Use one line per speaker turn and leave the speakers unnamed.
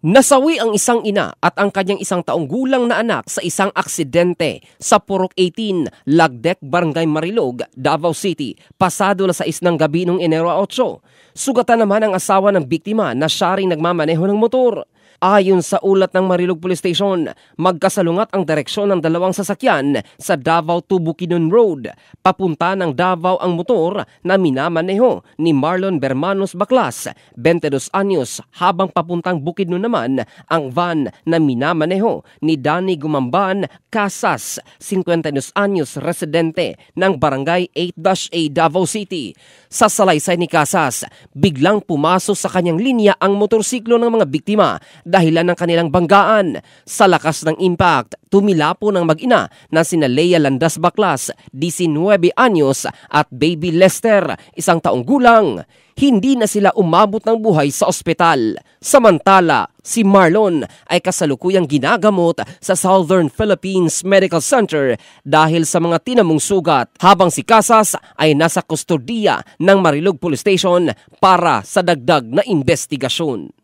Nasawi ang isang ina at ang kanyang 1 taong gulang na anak sa isang aksidente sa Purok 18, Lagdec, Barangay Marilog, Davao City, pasado alas 6 ng gabi noong Enero 8. Sugatan naman ang asawa ng biktima na siya ring nagmamaneho ng motor. Ayon sa ulat ng Marilog Police Station, magkasalungat ang direksyon ng dalawang sasakyan sa Davao to Bukidnon Road. Papunta ng Davao ang motor na minamaneho ni Marlon Bermanos Baclas, 22 anyos, habang papuntang Bukidnon naman ang van na minamaneho ni Danny Gumamban Casas, 52 anyos, residente ng Barangay 8-A Davao City. Sa salaysay ni Casas, biglang pumasok sa kanyang linya ang motorsiklo ng mga biktima dahilan ng kanilang banggaan. Sa lakas ng impact, tumilapo ng mag-ina na sina Lea Landas Baclas, 19 anyos, at baby Lester, 1 taong gulang. Hindi na sila umabot ng buhay sa ospital. Samantala, si Marlon ay kasalukuyang ginagamot sa Southern Philippines Medical Center dahil sa mga tinamong sugat, habang si Casas ay nasa kustodiya ng Marilog Police Station para sa dagdag na investigasyon.